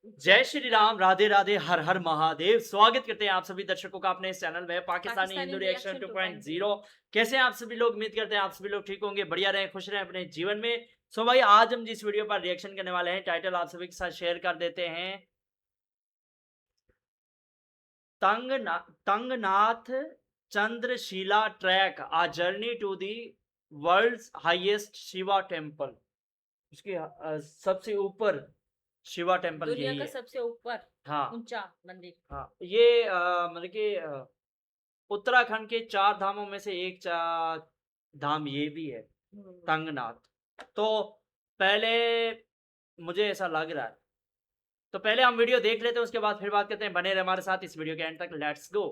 जय श्री राम, राधे राधे, हर हर महादेव। स्वागत करते हैं आप सभी दर्शकों का अपने इस चैनल में पाकिस्तानी हिंदू रिएक्शन 2.0। कैसे हैं आप सभी लोग? उम्मीद करते हैं आप सभी लोग ठीक होंगे, बढ़िया रहें, खुश रहें अपने जीवन में। सो भाई, आज हम जिस वीडियो पर रिएक्शन करने वाले हैं, टाइटल आप सभी के साथ शेयर कर देते हैं। Tungnath Chandrashila trek, a journey to the world's highest Shiva temple. उसकी सबसे ऊपर शिवा टेम्पल दुनिया यही का है। सबसे ऊपर हाँ ऊंचा मंदिर। हाँ, ये मतलब कि उत्तराखंड के 4 धामों में से एक धाम ये भी है, तंगनाथ। तो पहले मुझे ऐसा लग रहा है, तो पहले हम वीडियो देख लेते हैं, उसके बाद फिर बात करते हैं। बने रहे हमारे साथ इस वीडियो के एंड तक। Let's go.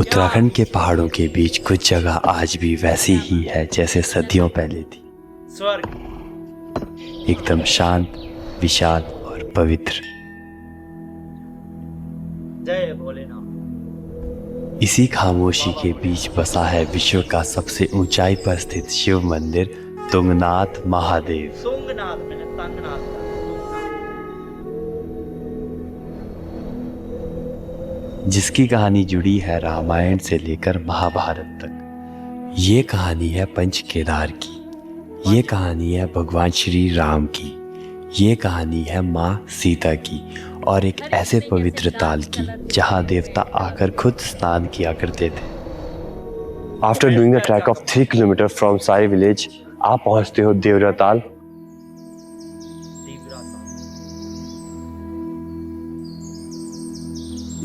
उत्तराखंड के पहाड़ों के बीच कुछ जगह आज भी वैसी ही है जैसे सदियों पहले थी। स्वर्ग एकदम शांत, विशाल और पवित्र। जय भोलेनाथ। इसी खामोशी के बीच बसा है विश्व का सबसे ऊंचाई पर स्थित शिव मंदिर तुंगनाथ महादेव। तुंगनाथ, मैंने तंगनाथ कहा, जिसकी कहानी जुड़ी है रामायण से लेकर महाभारत तक। ये कहानी है पंच केदार की, ये कहानी है भगवान श्री राम की, ये कहानी है माँ सीता की और एक ऐसे पवित्र ताल की जहाँ देवता आकर खुद स्नान किया करते थे। After doing the track of 3 kilometre from Sai village, आप पहुंचते हो देवरा ताल।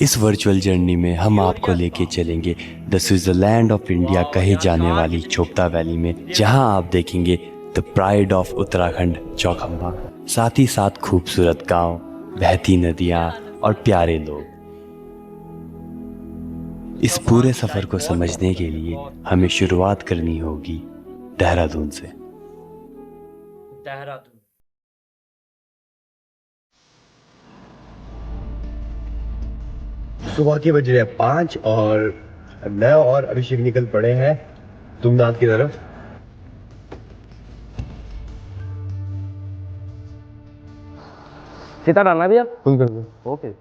इस वर्चुअल जर्नी में हम आपको लेके चलेंगे द स्विट्जरलैंड ऑफ इंडिया कहे जाने वाली चोपता वैली में, जहां आप देखेंगे the pride of Uttarakhand Chaukhamba, साथ ही साथ खूबसूरत गांव, बहती नदियां और प्यारे लोग। इस पूरे सफर को समझने के लिए हमें शुरुआत करनी होगी देहरादून से। देहरादून। सुबह के बज रहे हैं 5 और मैं और अभिषेक निकल पड़े हैं तुंगनाथ की तरफ। सीता डालना भैया, फुल कर दो। ओके।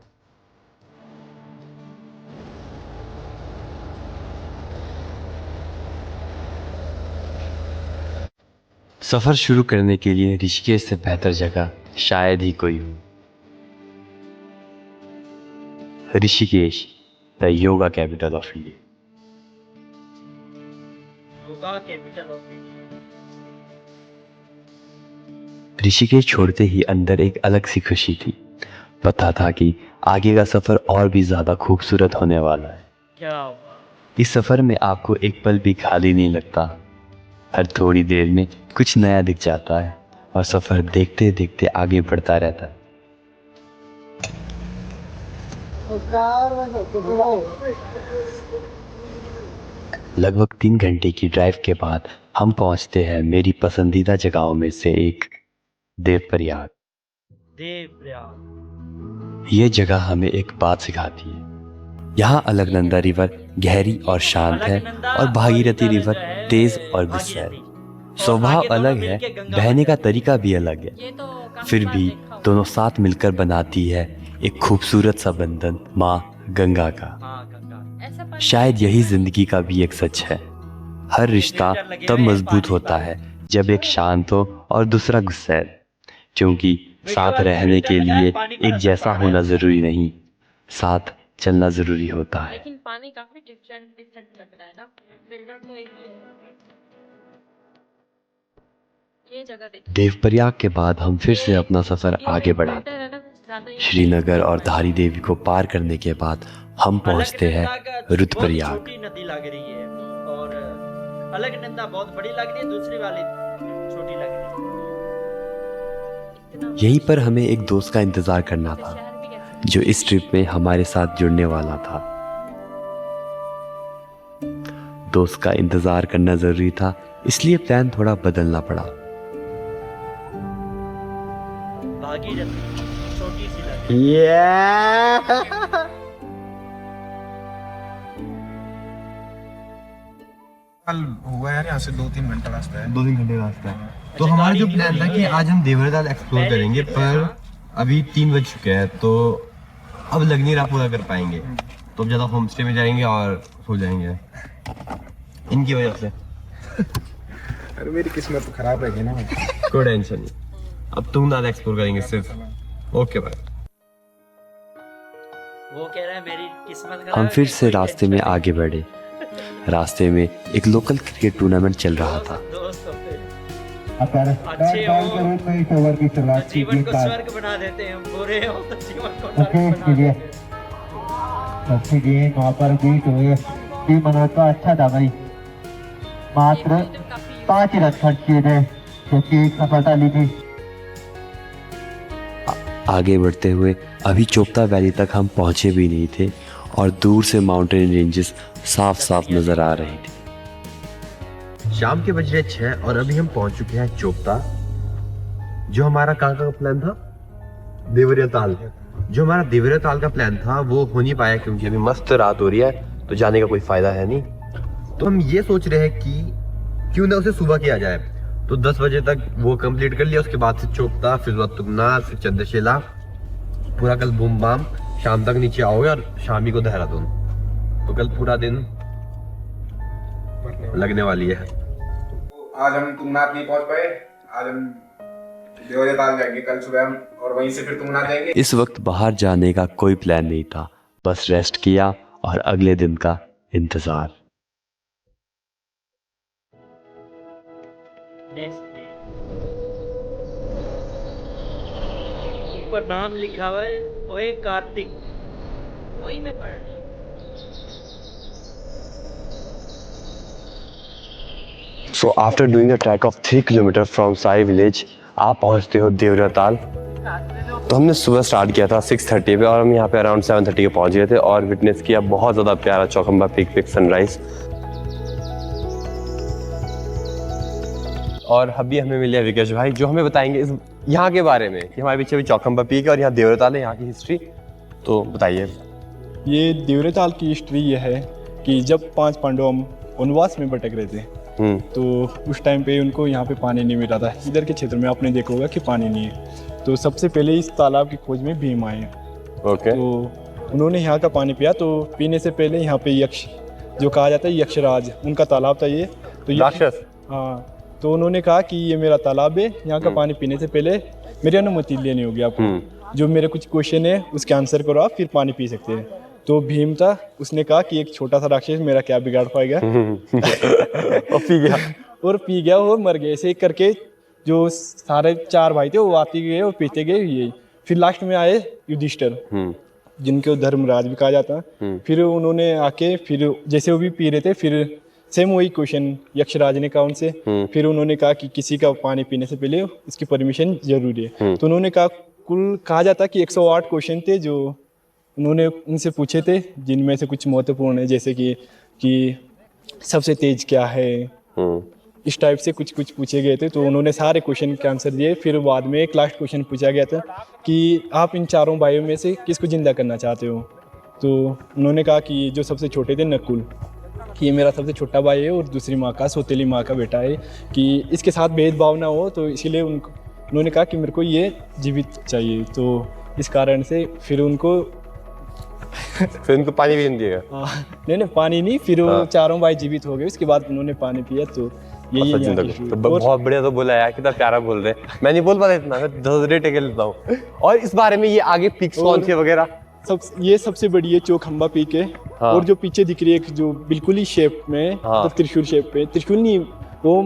सफर शुरू करने के लिए ऋषिकेश से बेहतर जगह शायद ही कोई हो। Rishikesh, the yoga capital of India. Yoga capital of India. Rishikesh छोड़ते ही अंदर एक अलग सी खुशी थी। पता था कि आगे का सफर और भी ज्यादा खूबसूरत होने वाला है। क्या इस सफर में आपको एक पल भी खाली नहीं लगता। हर थोड़ी देर में कुछ नया दिख जाता है और सफर देखते देखते आगे बढ़ता रहता है। लगभग 3 घंटे की ड्राइव के बाद हम पहुंचते हैं मेरी पसंदीदा जगहों में से एक, देवप्रयाग। देवप्रयाग। ये जगह हमें एक बात सिखाती है। यहाँ अलकनंदा रिवर गहरी और शांत है और भागीरथी रिवर तेज और गुस्सैल। स्वभाव अलग है, बहने का तरीका भी अलग है, ये तो काफी फिर बार भी देखा हुआ। दोनों साथ मिलकर बनाती है एक खूबसूरत सा बंधन, माँ गंगा का। हाँ, गंगा। ऐसा पानी शायद यही जिंदगी का भी एक सच है। हर रिश्ता तब मजबूत होता है जब एक शांत हो और दूसरा गुस्सैल, क्योंकि साथ रहने के लिए एक जैसा होना जरूरी नहीं, साथ चलना जरूरी होता है। लेकिन पानी काफी डिफरेंट लग रहा है ना। फिल्टर तो एक ही है। ये जगह देखिए। देवप्रयाग के बाद हम फिर से अपना सफर आगे बढ़ाते फिल्टर है ना, ज्यादा ही श्रीनगर और धारी देवी को पार करने के बाद हम पहुंचते हैं अलकनंदा का रुद्रप्रयाग। बहुत छोटी नदी लग रही है और अलकनंदा बहुत बड़ी लग रही है, दूसरी वाली छोटी लग रही है। इतना यहीं पर हमें एक दोस्त का इंतजार करना था शहर भी कैसे जो इस ट्रिप में हमारे साथ जुड़ने वाला था। दोस्त का इंतजार करना जरूरी था, इसलिए प्लान थोड़ा बदलना पड़ा। भागीरथी छोटी सी लग रही कल हुआ यार, यहाँ से 2-3 घंटा रास्ता है। 2-3 घंटे रास्ता है। तो हमारा जो प्लान था कि आज हम देवरताल एक्सप्लोर करेंगे, पर अभी 3 बज चुके हैं, तो अब लग नहीं रहा पूरा कर पाएंगे, तो अब ज़्यादा होम स्टे में जाएंगे और सो जाएंगे इनकी वजह से। अरे मेरी किस्मत तो खराब रहेगी ना। कोई टेंशन नहीं, अब तुम ना एक्सप्लोर करेंगे सिर्फ। Okay bye. वो कह रहा है मेरी किस्मत खराब हम है, फिर कि से कोई रास्ते में टेंशन आगे बढ़े। रास्ते में एक लोकल क्रिकेट टूर्नामेंट चल रहा था। नहीं। दोस्तों पे अगर अच्छे हो में इस ओवर की तो शुरुआत जीवन को कीजिए। स्वर्ग बना देते हैं, बुरे हो तो जीवन को ओके, नर्क बना कीजिए। देते हैं। सबसे गेंद वहाँ पर बीट हुए, टीम मनोज का अच्छा था भाई, मात्र 5 रन खर्च किए थे, जबकि एक सफलता ली थी। आगे बढ़ते हुए अभी चोपता वैली तक हम पहुंचे भी नहीं थे और दूर से माउंटेन रेंजेस साफ साफ नजर आ रही थी। शाम के बज रहे 6 और अभी हम पहुंच चुके हैं चोपता। जो हमारा कहाँ का प्लान था, देवरिया ताल। जो हमारा देवरिया ताल का प्लान था वो हो नहीं पाया क्योंकि अभी मस्त रात हो रही है, तो जाने का कोई फायदा है नहीं। तो हम ये सोच रहे हैं कि क्यों ना उसे सुबह किया जाए, तो 10 बजे तक वो कंप्लीट कर लिया, उसके बाद से चोपता, फिर तुगनाथ, फिर चंद्रशिला, पूरा कल बूम बाम, शाम तक नीचे आओगे और शामी को देहरादून। तो कल पूरा दिन लगने वाली है। आज हम तुंगनाथ नहीं पहुंच पाए, आज हम देवरिया ताल जाएंगे कल सुबह हम, और वहीं से फिर तुंगनाथ जाएंगे। इस वक्त बाहर जाने का कोई प्लान नहीं था, बस रेस्ट किया और अगले दिन का इंतजार। ऊपर नाम लिखा हुआ है, ओए कार्तिक, वही मैं पढ़। So after doing a trek of 3 kilometre from Sai village, आप पहुंचते हो देवरिया ताल। तो हमने सुबह स्टार्ट किया था 6:30 पे और हम यहाँ पे अराउंड 7:30 के पहुंच गए थे और विटनेस किया बहुत ज़्यादा प्यारा चौखंबा पीक पे सनराइज। और अभी हमें मिले विकेश भाई जो हमें बताएंगे इस यहाँ के बारे में कि हमारे पीछे भी चौखंबा पीक है और यहाँ देवरिया ताल है, यहाँ की हिस्ट्री। तो बताइए। ये देवरिया ताल की हिस्ट्री ये है कि जब 5 पांडव वनवास में भटक रहे थे, तो उस टाइम पे उनको यहाँ पे पानी नहीं मिल रहा था। इधर के क्षेत्र में आपने देखा होगा कि पानी नहीं है, तो सबसे पहले इस तालाब की खोज में भीम आए। ओके। तो उन्होंने यहाँ का पानी पिया, तो पीने से पहले यहाँ पे यक्ष, जो कहा जाता है यक्षराज, उनका तालाब था ये। तो राक्षस। हाँ, तो उन्होंने कहा कि ये मेरा तालाब है, यहाँ का पानी पीने से पहले मेरी अनुमति लेनी होगी आपको। जो मेरे कुछ क्वेश्चन है उसके आंसर करो आप, फिर पानी पी सकते हैं। तो भीम था, उसने कहा कि एक छोटा सा राक्षस मेरा क्या बिगाड़ पाएगा। और पी गया। और पी गया और मर गए। ऐसे करके जो सारे 4 भाई थे वो आते गए और पीते गए ये। फिर लास्ट में आए युधिष्ठिर, जिनको धर्मराज भी कहा जाता है। फिर उन्होंने आके फिर जैसे वो भी पी रहे थे, फिर सेम वही क्वेश्चन यक्षराज ने कहा उनसे। फिर उन्होंने कहा कि किसी का पानी पीने से पहले इसकी परमिशन जरूरी है। तो उन्होंने कहा, कुल कहा जाता है कि 108 क्वेश्चन थे जो उन्होंने उनसे पूछे थे, जिनमें से कुछ महत्वपूर्ण है, जैसे कि सबसे तेज क्या है, इस टाइप से कुछ कुछ पूछे गए थे। तो उन्होंने सारे क्वेश्चन के आंसर दिए। फिर बाद में एक लास्ट क्वेश्चन पूछा गया था कि आप इन 4 भाइयों में से किसको जिंदा करना चाहते हो। तो उन्होंने कहा कि जो सबसे छोटे थे नकुल, कि ये मेरा सबसे छोटा भाई है और दूसरी माँ का, सौतेली माँ का बेटा है, कि इसके साथ भेदभाव ना हो, तो इसीलिए उन्होंने कहा कि मेरे को ये जीवित चाहिए। तो इस कारण से फिर उनको फिर उनको पानी भी नहीं दिया। नहीं पानी नहीं, फिर वो 4 भाई जीवित हो गए। उसके बाद उन्होंने पानी पिया। तो यही है यहाँ की। तो बहुत बढ़िया तो बोला यार, कितना प्यारा बोल रहे हैं। मैं नहीं बोल पाता इतना, मैं 10 रेट के लेता हूँ। और इस बारे में ये आगे पिक्स कौन सी वगैरह ये सबसे बड़ी है चौखंबा पीक है। हाँ। और जो पीछे दिख रही है एक जो बिल्कुल ही शेप में, हाँ। तो त्रिशूल शेप पे, त्रिशूल नहीं वो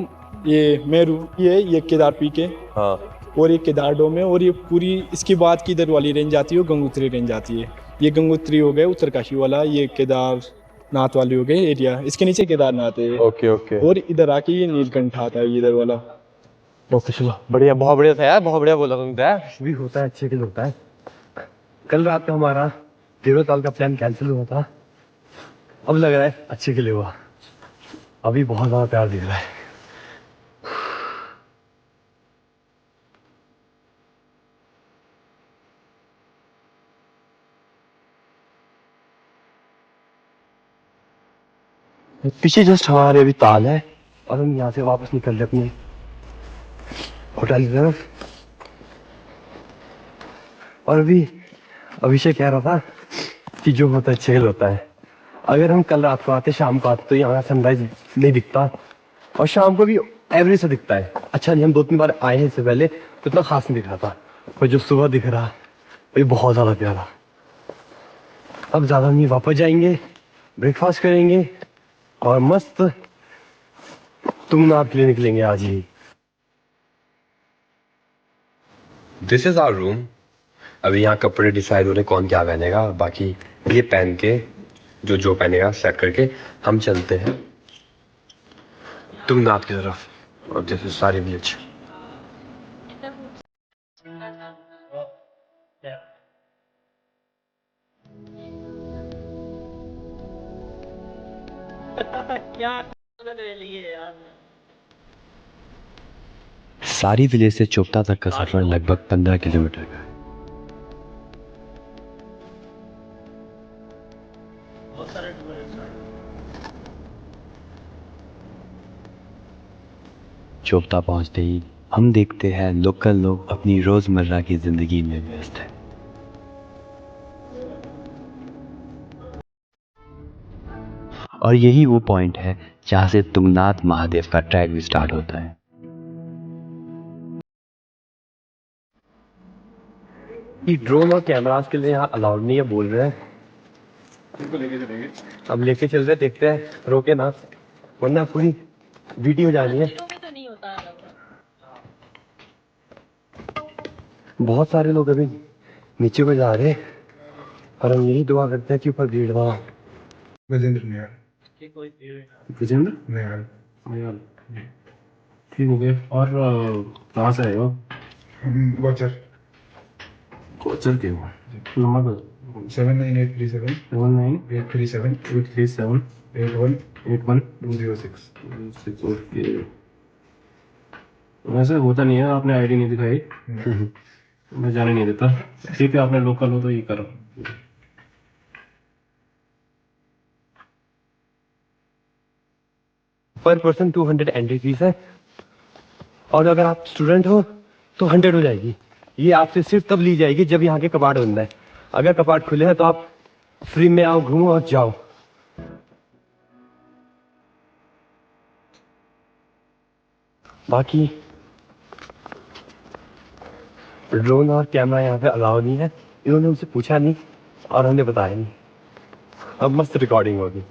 ये मेरू, ये केदार पीक है। हाँ। और ये केदार डोम है। और ये पूरी इसके बाद की इधर वाली रेंज आती है, गंगोत्री रेंज आती है। ये गंगोत्री हो गए उत्तरकाशी वाला, ये केदारनाथ वाली हो गए एरिया, इसके नीचे केदारनाथ है। Okay okay. और इधर आके ये नीलकंठ आता है इधर वाला। बढ़िया, बहुत बढ़िया था यार, बहुत बढ़िया बोला तुमने यार। भी होता है, अच्छे के लिए होता है। कल रात को हमारा देवरिया ताल का प्लान कैंसिल हुआ था, अब लग रहा है अच्छे के लिए हुआ। अभी बहुत ज़्यादा प्यार दिख रहा है। पीछे जस्ट हमारे अभी ताल है और हम यहाँ से वापस निकल रहे अपने होटल की तरफ। और अभी अभिषेक कह रहा था कि जो होता है चिल होता है। अगर हम कल रात को आते, शाम को आते, तो यहाँ सनराइज नहीं दिखता और शाम को भी एवरेज से दिखता है। अच्छा नहीं, हम 2-3 बार आए हैं इससे पहले तो इतना खास नहीं दिख रहा था, पर जो सुबह दिख रहा वो बहुत ज़्यादा प्यारा। अब ज़्यादा नहीं, वापस जाएंगे, ब्रेकफास्ट करेंगे और मस्त तुंगनाथ के लिए निकलेंगे आज ही। This is our room. अभी यहाँ कपड़े डिसाइड हो रहे कौन क्या पहनेगा, बाकी ये पहन के जो पहनेगा सेट करके हम चलते हैं तुंगनाथ की तरफ। और दिस इज सारी विलेज। क्या ले लिए यार। सारी विलेज से चोपता तक का सफर लगभग 15 किलोमीटर का है। बहुत सारे टूरिस्ट हैं। चोपता पहुंचते ही हम देखते हैं लोकल लोग अपनी रोजमर्रा की जिंदगी में व्यस्त हैं। और यही वो पॉइंट है जहां से तुंगनाथ महादेव का ट्रैक भी स्टार्ट होता है। ये ड्रोन और कैमरास के लिए यहाँ अलाउड नहीं है बोल रहे हैं। अब लेके चल रहे, देखते हैं, रोके ना वरना पूरी वीडियो जानी है। तो नहीं होता है। बहुत सारे लोग अभी नीचे को जा रहे हैं और हम यही दुआ करते हैं कि ऊपर भीड़ ना हो। गजेंद्र निहाल। कि कोई भीड़ गजेंद्र निहाल। ठीक हो गए। और कहाँ से आए हो? गोचर। कोचर के हो? नंबर 79837 837 81206। ओके। वैसे होता नहीं है, आपने आईडी नहीं दिखाई, मैं जाने नहीं देता। ठीक है, आपने लोकल हो तो ये करो। पर पर्सन 200 एंट्री फीस है और अगर आप स्टूडेंट हो तो 100 हो जाएगी। ये आपसे सिर्फ तब ली जाएगी जब यहाँ के कपाट बंद है। अगर कपाट खुले हैं तो आप फ्री में आओ, घूमो और जाओ। बाकी ड्रोन और कैमरा यहाँ पे अलाउ नहीं है, इन्होंने हमसे पूछा नहीं और हमने बताया नहीं। अब मस्त रिकॉर्डिंग होगी।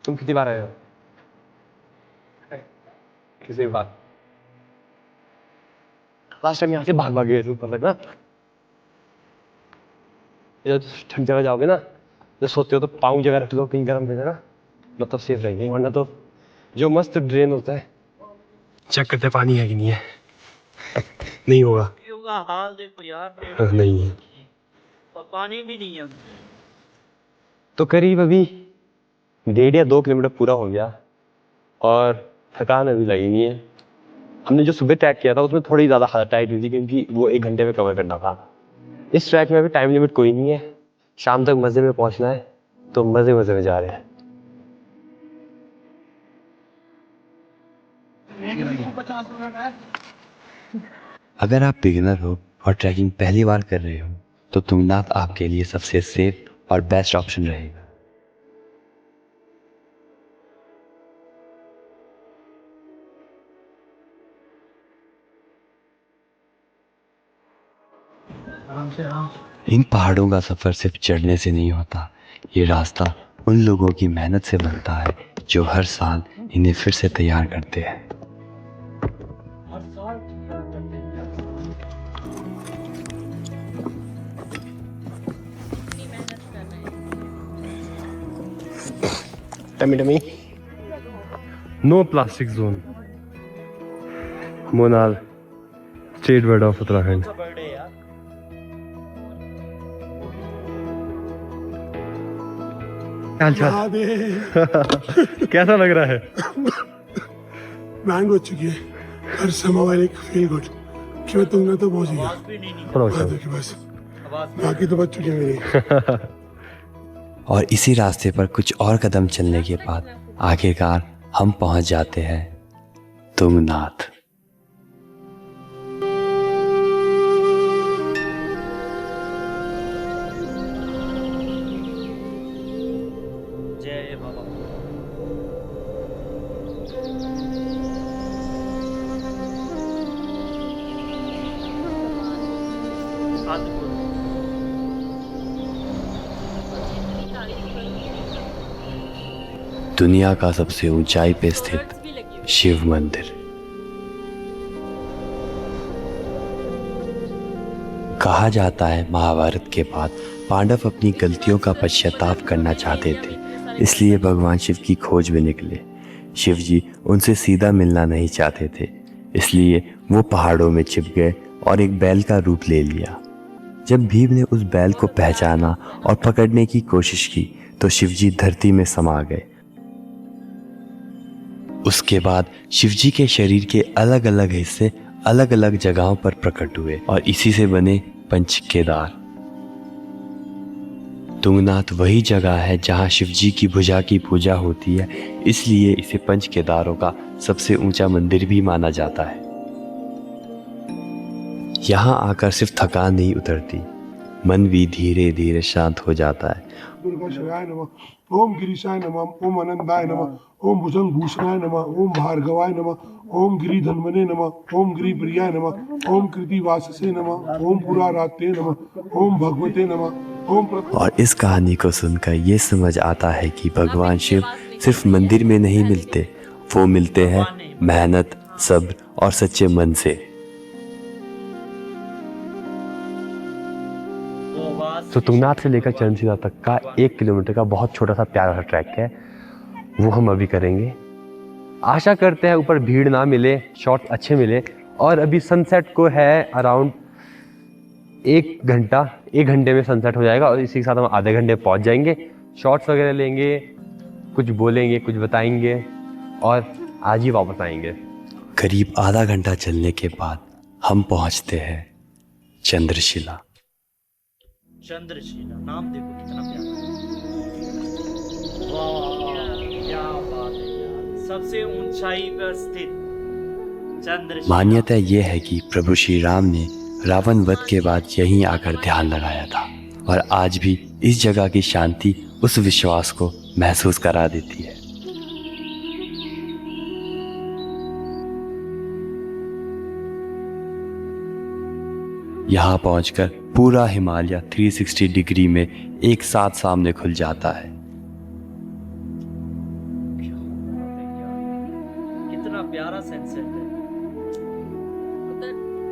तुम कितनी बार आए हो? किसी बार? लास्ट टाइम यहाँ से भाग गए थे ऊपर तक ना। जब ठंड जगह जाओगे ना, जब सोते हो तो पाँव जगह रख लो, कहीं गर्म जगह ना, मतलब सेफ रहेंगे। वरना तो जो मस्त ड्रेन होता है, चेक करते पानी है कि नहीं है। नहीं होगा। हाल देखो यार, नहीं है और पानी भी नहीं है। तो करीब अभी 1.5 या 2 किलोमीटर पूरा हो गया और थकान अभी लगी नहीं है। हमने जो सुबह ट्रैक किया था उसमें थोड़ी ज़्यादा हालत टाइट हुई थी क्योंकि वो 1 घंटे में कवर करना था। इस ट्रैक में अभी टाइम लिमिट कोई नहीं है, शाम तक मज़े में पहुंचना है, तो मज़े मज़े में जा रहे हैं। अगर आप बिगिनर हो और ट्रैकिंग पहली बार कर रहे हो तो तुंगनाथ आपके लिए सबसे सेफ और बेस्ट ऑप्शन रहेगा। इन पहाड़ों का सफर सिर्फ चढ़ने से नहीं होता, ये रास्ता उन लोगों की मेहनत से बनता है जो हर साल इन्हें फिर से तैयार करते हैं। Tummy tummy no plastic zone, monal state bird of Uttarakhand. Birthday यार। कैसा लग रहा है? बैंग हो चुकी है पर somehow I like feel good कि मैं तुंगनाथ तो पहुंच गया। भी नहीं बात बस बाकी तो बच चुकी है मेरी। और इसी रास्ते पर कुछ और कदम चलने के बाद आखिरकार हम पहुंच जाते हैं तुंगनाथ। जय बाबा। अद्भुत। दुनिया का सबसे ऊंचाई पे स्थित शिव मंदिर। कहा जाता है महाभारत के बाद पांडव अपनी गलतियों का पश्चाताप करना चाहते थे, इसलिए भगवान शिव की खोज में निकले। शिव जी उनसे सीधा मिलना नहीं चाहते थे, इसलिए वो पहाड़ों में छिप गए और एक बैल का रूप ले लिया। जब भीम ने उस बैल को पहचाना और पकड़ने की कोशिश की तो शिवजी धरती में समा गए। उसके बाद शिवजी के शरीर के अलग अलग हिस्से अलग अलग जगहों पर प्रकट हुए और इसी से बने पंच केदार। तुंगनाथ वही जगह है जहां शिवजी की भुजा की पूजा होती है, इसलिए इसे पंच केदारों का सबसे ऊंचा मंदिर भी माना जाता है। यहाँ आकर सिर्फ थकान नहीं उतरती, मन भी धीरे धीरे शांत हो जाता है। दुर्गा शिवाय नमः, ओम गिरीशाय नमः, ओम अनंताय नमः, ओम भुजंग भूषणाय नमः, ओम भार्गवाय नमः, ओम गिरिधन्वने नमः, ओम गिरिप्रियाय नमः, ओम कृतिवाससे नमः, ओम पुरारात्रे नमः, ओम भगवते नमः, ओम और इस कहानी को सुनकर ये समझ आता है कि भगवान शिव सिर्फ मंदिर में नहीं मिलते, वो मिलते हैं मेहनत, सब्र और सच्चे मन से। तो तुंगनाथ से लेकर चरणशिला तक का 1 किलोमीटर का बहुत छोटा सा प्यारा सा ट्रैक है, वो हम अभी करेंगे। आशा करते हैं ऊपर भीड़ ना मिले, शॉट्स अच्छे मिले। और अभी सनसेट को है अराउंड 1 घंटे में सनसेट हो जाएगा और इसी के साथ हम आधे घंटे पहुंच जाएंगे। शॉट्स वगैरह लेंगे, कुछ बोलेंगे, कुछ बताएंगे और आज ही वापस आएंगे। करीब आधा घंटा चलने के बाद हम पहुंचते हैं चंद्रशिला। चंद्रशिला नाम देखो कितना प्यारा है। वाह क्या बात है यार, सबसे ऊंचाई पर स्थित चंद्रशिला। मान्यता यह है कि प्रभु श्री राम ने रावण वध के बाद यहीं आकर ध्यान लगाया था और आज भी इस जगह की शांति उस विश्वास को महसूस करा देती है। यहाँ पहुंचकर पूरा हिमालय 360 डिग्री में एक साथ सामने खुल जाता है। कितना प्यारा सनसेट है।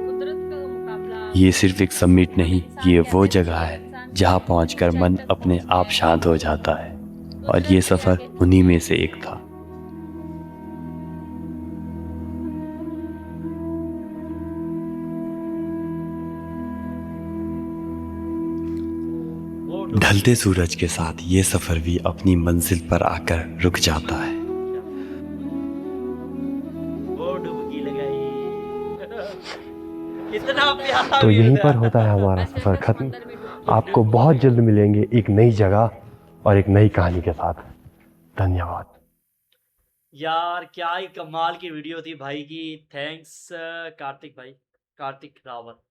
कुदरत का मुकाबला। ये सिर्फ एक समिट नहीं, ये वो जगह है जहाँ पहुंचकर मन अपने आप शांत हो जाता है और ये सफर उन्हीं में से एक था। ढलते सूरज के साथ ये सफर भी अपनी मंजिल पर आकर रुक जाता है। वो डुबकी लगाई। कितना प्यारा तो व्यू यहीं था। पर होता है हमारा सफर खत्म। आपको बहुत जल्द मिलेंगे एक नई जगह और एक नई कहानी के साथ। धन्यवाद। यार क्या ही कमाल की वीडियो थी भाई की। थैंक्स कार्तिक भाई, कार्तिक रावत,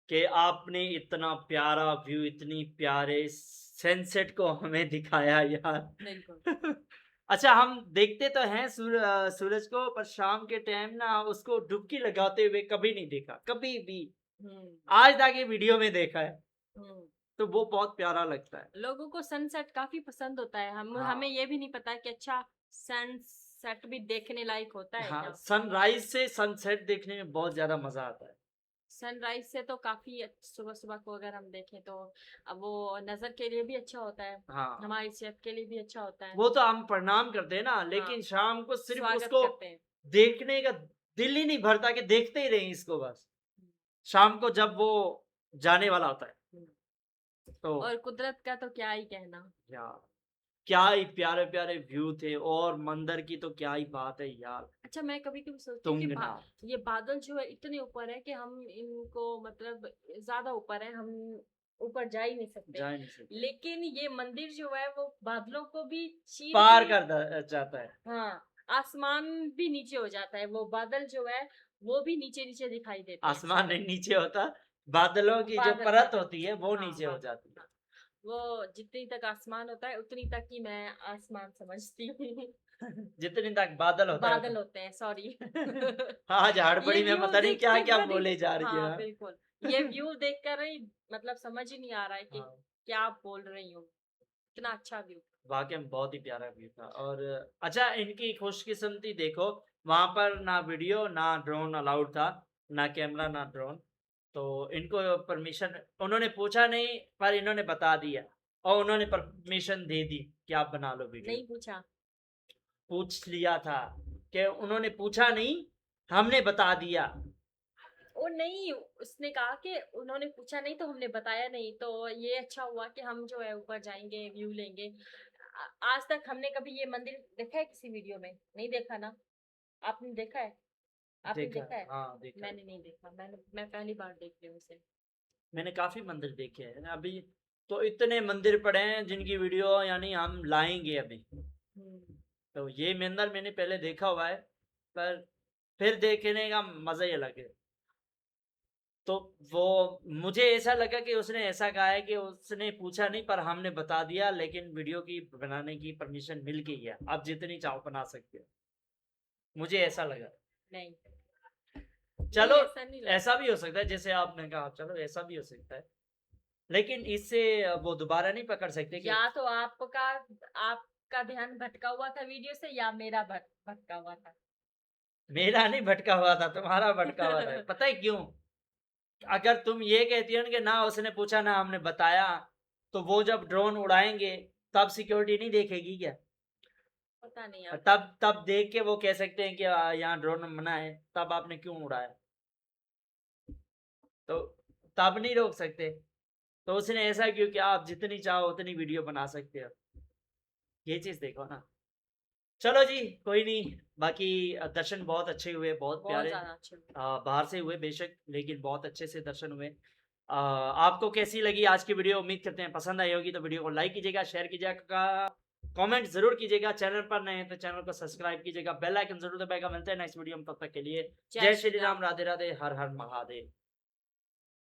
कि आपने इतना प्यारा व्यू, इतनी प्यारे सनसेट को हमें दिखाया यार। अच्छा हम देखते तो हैं सूरज को, पर शाम के टाइम ना उसको डुबकी लगाते हुए कभी नहीं देखा, कभी भी। आज तक ये वीडियो में देखा है, तो वो बहुत प्यारा लगता है। लोगों को सनसेट काफी पसंद होता है। हाँ। हमें ये भी नहीं पता कि अच्छा सनसेट भी देखने लाइक होता है हाँ, क्या? सनराइज से सनसेट देखने में बहुत ज्यादा मजा आता है। सनराइज से तो काफी सुबह सुबह को अगर हम देखें तो अब वो नजर के लिए भी अच्छा होता है, हाँ, हमारी सेहत के लिए भी अच्छा होता है। वो तो हम प्रणाम करते हैं ना, लेकिन हाँ। शाम को सिर्फ स्वागत उसको करते हैं। देखने का दिल ही नहीं भरता कि देखते ही रहें इसको बस। शाम को जब वो जाने वाला होता है तो और कुदरत का तो क्या ही कहना। यार क्या ही प्यारे प्यारे व्यू थे, और मंदिर की तो क्या ही बात है यार। अच्छा मैं कभी कभी सोचती हूँ कि तुंगनाथ। ये बादल जो है इतने ऊपर है कि हम इनको मतलब ज्यादा ऊपर है, हम ऊपर जा ही नहीं सकते। जा ही नहीं सकते। लेकिन ये मंदिर जो है वो बादलों को भी चीर पार के- कर जाता है। हाँ आसमान भी नीचे हो जाता है, वो बादल जो है वो भी नीचे नीचे दिखाई देते हैं आसमान सारे। नहीं नीचे होता, बादलों की जो बादल, परत बादल। होती है वो हाँ, नीचे हो बादल, जाती है। हाँ। वो जितनी तक आसमान होता है उतनी तक ही मैं आसमान समझती हूँ। जितनी तक बादल होता है बादल होते हैं, सॉरी। आज हड़बड़ी ये में व्यू पता नहीं देख क्या के क्या बड़ी, बोले जा रही है। हाँ बिल्कुल, ये व्यू देख कर ही मतलब समझ ही नहीं आ रहा है कि हाँ। क्या बोल रही हूँ। इतना अच्छा व्यू। वाकई में बहुत ही प्यारा व्यू था। और अच्छा, इनकी खुशकिस्मती देखो, वहां पर ना वीडियो ना ड्रोन अलाउड था, ना कैमरा ना ड्रोन। तो इनको परमिशन उन्होंने पूछा नहीं, पर इन्होंने बता दिया और उन्होंने परमिशन दे दी कि आप बना लो वीडियो। नहीं पूछा। पूछ लिया था कि उन्होंने पूछा नहीं, हमने बता दिया। वो नहीं, उसने कहा कि उन्होंने पूछा नहीं तो हमने बताया नहीं, तो ये अच्छा हुआ कि हम जो है ऊपर जाएंगे, व्यू लेंगे। आज तक हमने कभी ये मंदिर देखा है किसी वीडियो में? नहीं देखा ना? आपने देखा है? आपने देखा देखा है? हाँ देखा। मैंने नहीं देखा, मैं पहली बार देख रही हूँ इसे। मैंने काफी मंदिर देखे हैं अभी, तो इतने मंदिर पड़े हैं जिनकी वीडियो यानी हम लाएंगे अभी। हम्म। तो ये मंदिर मैंने पहले देखा हुआ है, पर फिर देखने का मजा ही अलग है। तो वो मुझे ऐसा लगा कि उसने ऐसा कहा है कि उसने पूछा नहीं पर हमने बता दिया, लेकिन वीडियो की बनाने की परमिशन मिल गई है, आप जितनी चाहो बना सकते हो। मुझे ऐसा लगा। नहीं, चलो नहीं, ऐसा नहीं लगा। ऐसा भी हो सकता है जैसे आपने कहा, चलो ऐसा भी हो सकता है, लेकिन इससे वो दोबारा नहीं पकड़ सकते कि या तो आपका ध्यान भटका हुआ था वीडियो से, या मेरा भटका हुआ था। मेरा नहीं भटका हुआ था, तुम्हारा भटका हुआ था। पता है क्यों? अगर तुम ये कहती हो ना कि ना उसने पूछा ना हमने बताया, तो वो जब ड्रोन उड़ाएंगे तब सिक्योरिटी नहीं देखेगी क्या? पता नहीं यार। तब तब देख के वो कह सकते हैं कि यहाँ ड्रोन मना है, तब आपने क्यों उड़ाया? तो तब नहीं रोक सकते। तो उसने ऐसा क्यों कि आप जितनी चाहो उतनी वीडियो बना सकते हो। ये चीज देखो ना। चलो जी, कोई नहीं। बाकी दर्शन बहुत अच्छे हुए, बहुत बहुत प्यारे। ज्यादा अच्छे हुए। बाहर से हुए बेशक, लेकिन बहुत अच्छे से दर्शन हुए। आपको कैसी लगी आज की वीडियो? उम्मीद करते हैं पसंद आई होगी। तो वीडियो को लाइक कीजिएगा, शेयर कीजिएगा, कमेंट जरूर कीजिएगा। चैनल पर नए हैं तो चैनल को सब्सक्राइब कीजिएगा, बेल आइकन जरूर दबाएगा। मिलते हैं नेक्स्ट वीडियो में, तब तक के लिए जय श्री राम, राधे राधे, हर हर महादेव।